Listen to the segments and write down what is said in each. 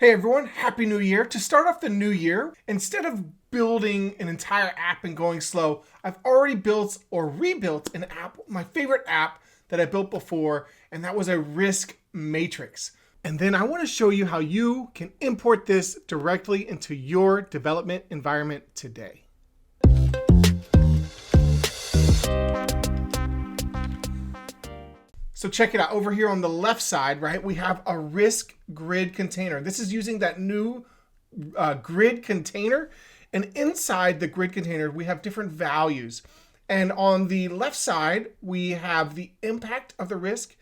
Hey everyone, Happy New Year. To start off the new year, instead of building an entire app and going slow, I've already built or rebuilt an app, my favorite app that I built before, and that was a risk matrix. And then I want to show you how you can import this directly into your development environment today. So check it out. Over here on the left side, right, we have a risk grid container. This is using that new grid container. And inside the grid container, we have different values. And on the left side, we have the impact of the risk.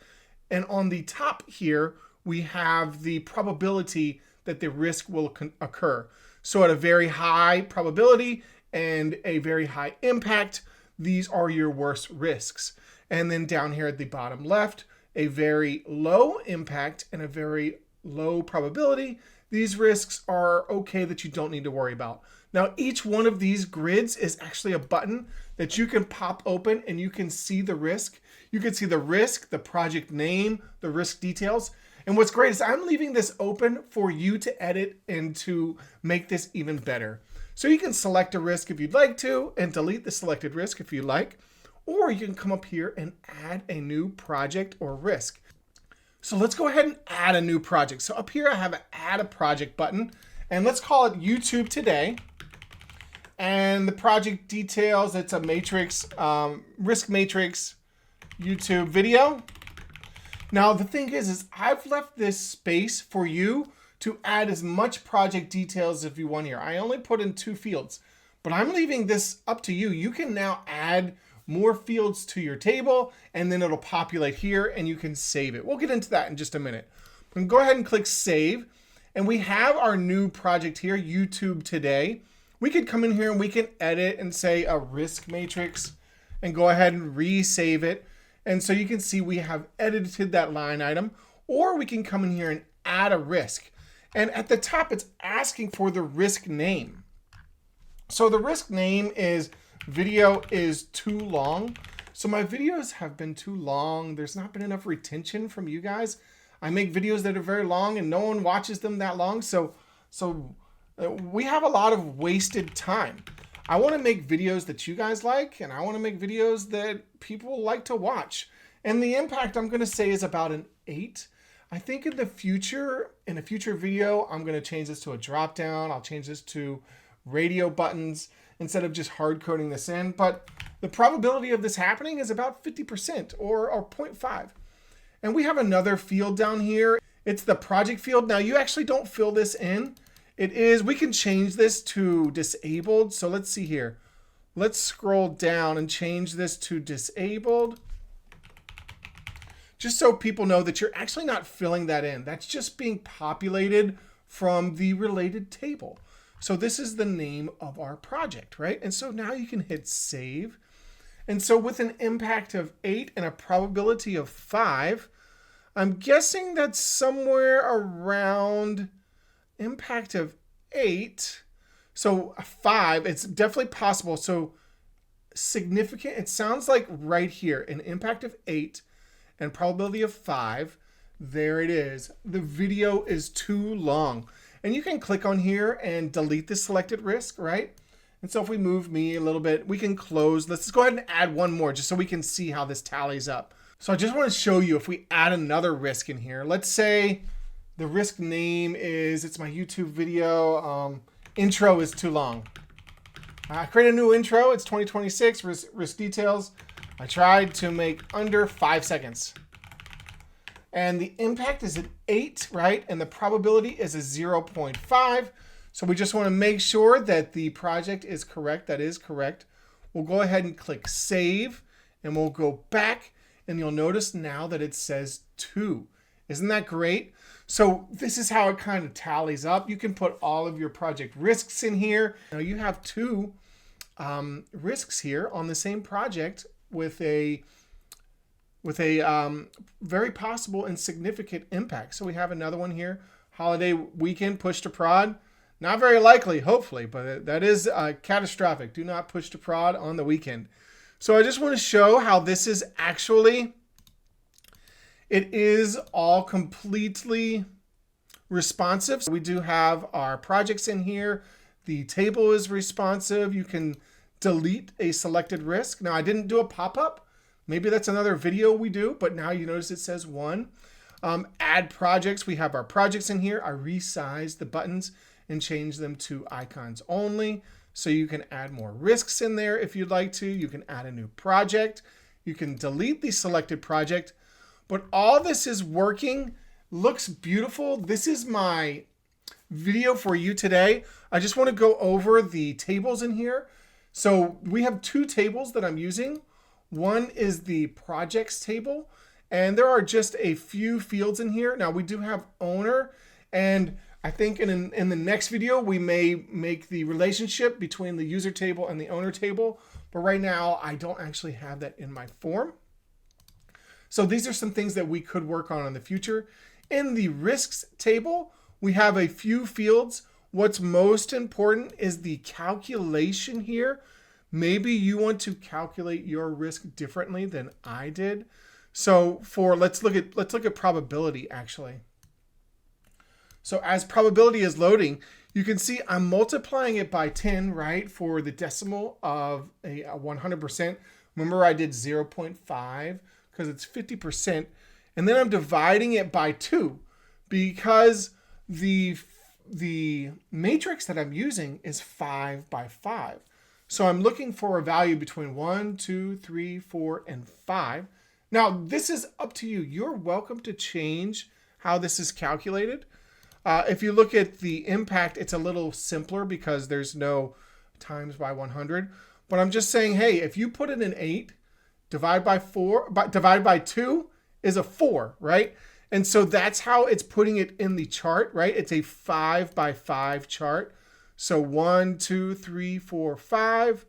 And on the top here, we have the probability that the risk will occur. So at a very high probability and a very high impact, these are your worst risks. And then down here at the bottom left, a very low impact and a very low probability. These risks are okay that you don't need to worry about. Now, each one of these grids is actually a button that you can pop open and you can see the risk. You can see the risk, the project name, the risk details. And what's great is I'm leaving this open for you to edit and to make this even better. So you can select a risk if you'd like to and delete the selected risk if you like. Or you can come up here and add a new project or risk. So let's go ahead and add a new project. So up here I have an add a project button, and let's call it YouTube today. And the project details, it's a matrix, risk matrix YouTube video. Now the thing is I've left this space for you to add as much project details as you want here. I only put in 2 fields, but I'm leaving this up to you. You can now add more fields to your table, and then it'll populate here and you can save it. We'll get into that in just a minute. I'm gonna go ahead and click save, and we have our new project here, YouTube today. We could come in here and we can edit and say a risk matrix and go ahead and resave it. And so you can see we have edited that line item, or we can come in here and add a risk. And at the top, it's asking for the risk name. So the risk name is video is too long. So my videos have been too long. There's not been enough retention from you guys. I make videos that are very long and no one watches them that long. So we have a lot of wasted time. I want to make videos that you guys like, and I want to make videos that people like to watch. And the impact I'm going to say is about an 8. I think in a future video, I'm going to change this to a drop down. I'll change this to radio buttons instead of just hard coding this in. But the probability of this happening is about 50% or 0.5. And we have another field down here. It's the project field. Now you actually don't fill this in. We can change this to disabled. So let's see here. Let's scroll down and change this to disabled. Just so people know that you're actually not filling that in. That's just being populated from the related table. So this is the name of our project, right? And so now you can hit save. And so with an impact of 8 and a probability of 5, I'm guessing that's somewhere around impact of 8. So 5, it's definitely possible. So significant, it sounds like right here, an impact of 8 and probability of 5. There it is. The video is too long. And you can click on here and delete the selected risk, right? And so if we move me a little bit, we can close. Let's just go ahead and add one more just so we can see how this tallies up. So I just want to show you if we add another risk in here. Let's say the risk name is, it's my YouTube video, intro is too long. I create a new intro. It's 2026, risk details. I tried to make under 5 seconds. And the impact is at 8, right? And the probability is a 0.5. So we just want to make sure that the project is correct. That is correct. We'll go ahead and click save, and we'll go back, and you'll notice now that it says 2. Isn't that great? So this is how it kind of tallies up. You can put all of your project risks in here. Now you have 2 risks here on the same project with a very possible and significant impact. So we have another one here, holiday weekend, push to prod. Not very likely, hopefully, but that is catastrophic. Do not push to prod on the weekend. So I just want to show how this is actually, it is all completely responsive. So we do have our projects in here. The table is responsive. You can delete a selected risk. Now I didn't do a pop-up. Maybe that's another video we do, but now you notice it says 1. Add projects. We have our projects in here. I resized the buttons and changed them to icons only. So you can add more risks in there if you'd like to. You can add a new project. You can delete the selected project. But all this is working. Looks beautiful. This is my video for you today. I just want to go over the tables in here. So we have 2 tables that I'm using. One is the projects table, and there are just a few fields in here. Now we do have owner, and I think in the next video we may make the relationship between the user table and the owner table, but right now I don't actually have that in my form. So these are some things that we could work on in the future. In the risks table, we have a few fields. What's most important is the calculation here. Maybe you want to calculate your risk differently than I did. So let's look at probability actually. So as probability is loading, you can see I'm multiplying it by 10, right? For the decimal of a 100%. Remember I did 0.5 because it's 50%. And then I'm dividing it by 2 because the matrix that I'm using is 5 by 5. So I'm looking for a value between 1, 2, 3, 4, and 5. Now, this is up to you. You're welcome to change how this is calculated. If you look at the impact, it's a little simpler because there's no times by 100. But I'm just saying, hey, if you put in an 8, divide by 2 is a 4, right? And so that's how it's putting it in the chart, right? It's a 5 by 5 chart. So 1, 2, 3, 4, 5.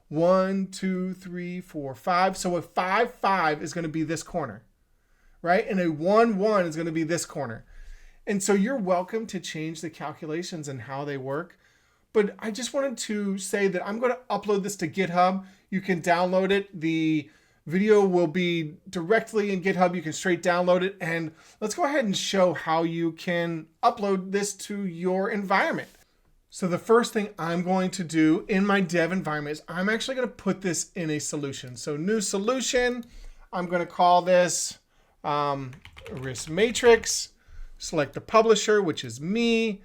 1, 2, 3, 4, 5. So a 5, 5 is going to be this corner, right? And a 1, 1 is going to be this corner. And so you're welcome to change the calculations and how they work. But I just wanted to say that I'm going to upload this to GitHub. You can download it. The video will be directly in GitHub. You can straight download it. And let's go ahead and show how you can upload this to your environment. So the first thing I'm going to do in my dev environment is I'm actually going to put this in a solution. So new solution, I'm going to call this risk matrix. Select the publisher, which is me.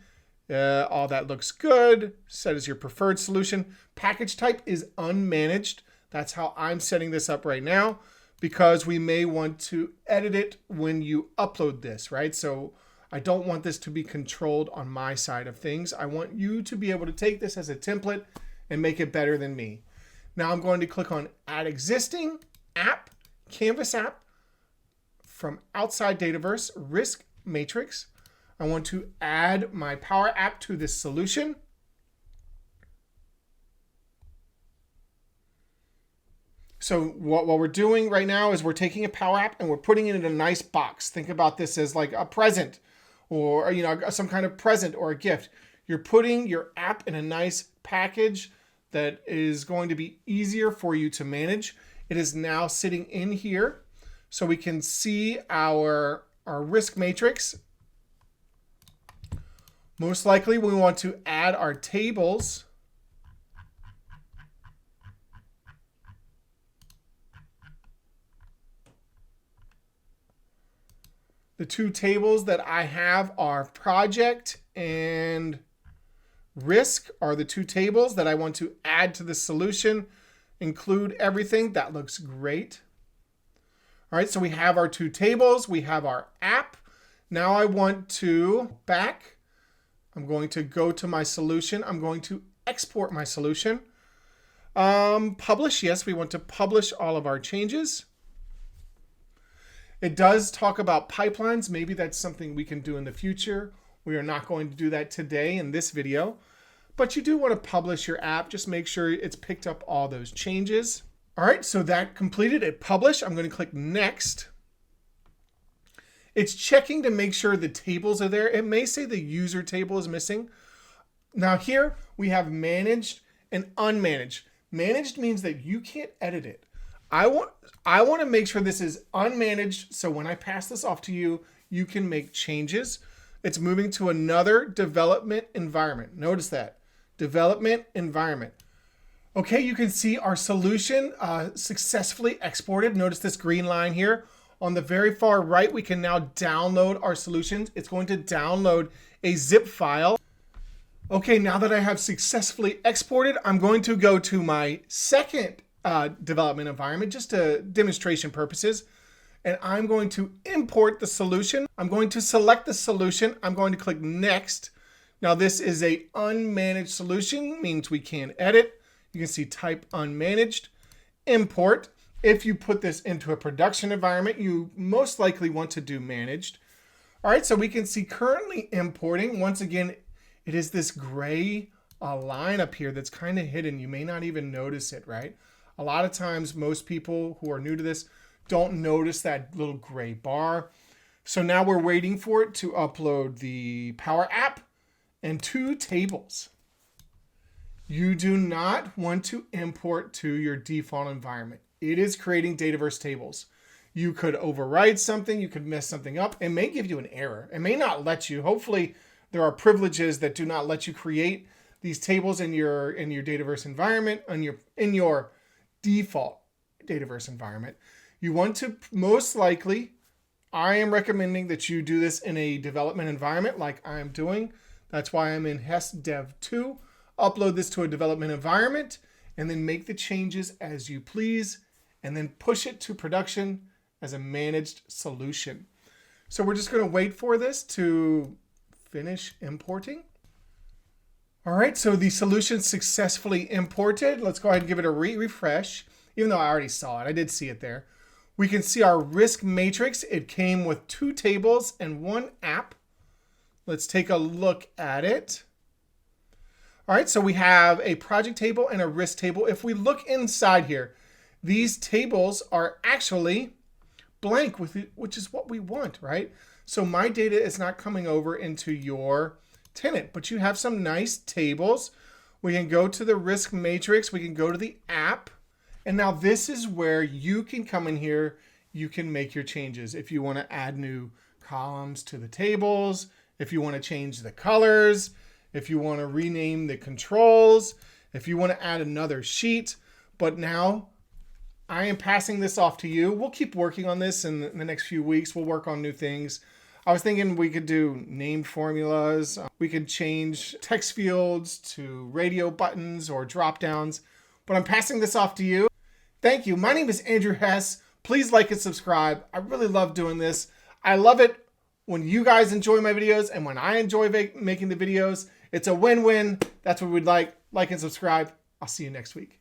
All that looks good. Set as your preferred solution. Package type is unmanaged. That's how I'm setting this up right now because we may want to edit it when you upload this, right? So I don't want this to be controlled on my side of things. I want you to be able to take this as a template and make it better than me. Now I'm going to click on Add Existing App, Canvas App from outside Dataverse, Risk Matrix. I want to add my Power App to this solution. So what we're doing right now is we're taking a Power App and we're putting it in a nice box. Think about this as like a present or some kind of present or a gift. You're putting your app in a nice package that is going to be easier for you to manage. It is now sitting in here so we can see our risk matrix. Most likely we want to add our tables. The 2 tables that I have are project and risk are the 2 tables that I want to add to the solution. Include everything. That looks great. All right, so we have our 2 tables. We have our app. Now I want to back. I'm going to go to my solution. I'm going to export my solution. Publish. Yes, we want to publish all of our changes. It does talk about pipelines. Maybe that's something we can do in the future. We are not going to do that today in this video, but you do want to publish your app. Just make sure it's picked up all those changes. All right, so that completed it. Publish. I'm going to click next. It's checking to make sure the tables are there. It may say the user table is missing. Now here we have managed and unmanaged. Managed means that you can't edit it. I want to make sure this is unmanaged, so when I pass this off to you, you can make changes. It's moving to another development environment. Notice that. Development environment. Okay, you can see our solution successfully exported. Notice this green line here. On the very far right, we can now download our solutions. It's going to download a zip file. Okay, now that I have successfully exported, I'm going to go to my second development environment, just to demonstration purposes. And I'm going to import the solution. I'm going to select the solution. I'm going to click next. Now this is a unmanaged solution, means we can edit. You can see type unmanaged, import. If you put this into a production environment, you most likely want to do managed. All right, so we can see currently importing. Once again, it is this gray line up here that's kind of hidden. You may not even notice it, right? A lot of times, most people who are new to this don't notice that little gray bar. So now we're waiting for it to upload the Power App and 2 tables. You do not want to import to your default environment. It is creating Dataverse tables. You could override something, you could mess something up. It may give you an error. It may not let you. Hopefully there are privileges that do not let you create these tables in your Dataverse environment, in your default Dataverse environment. You want to, most likely, I am recommending that you do this in a development environment like I am doing. That's why I'm in HES Dev 2. Upload this to a development environment and then make the changes as you please and then push it to production as a managed solution. So we're just going to wait for this to finish importing. All right, so the solution successfully imported. Let's go ahead and give it a refresh, even though I already saw it. I did see it there. We can see our risk matrix. It came with 2 tables and 1 app. Let's take a look at it. All right, so we have a project table and a risk table. If we look inside here, these tables are actually blank, which is what we want, right? So my data is not coming over into your tenant, but you have some nice tables. We can go to the risk matrix. We can go to the app. And now this is where you can come in here. You can make your changes. If you want to add new columns to the tables, if you want to change the colors, if you want to rename the controls, if you want to add another sheet. But now I am passing this off to you. We'll keep working on this in the next few weeks. We'll work on new things. I was thinking we could do named formulas. We could change text fields to radio buttons or drop downs. But I'm passing this off to you. Thank you. My name is Andrew Hess. Please like and subscribe. I really love doing this. I love it when you guys enjoy my videos and when I enjoy making the videos. It's a win-win. That's what we'd like. Like and subscribe. I'll see you next week.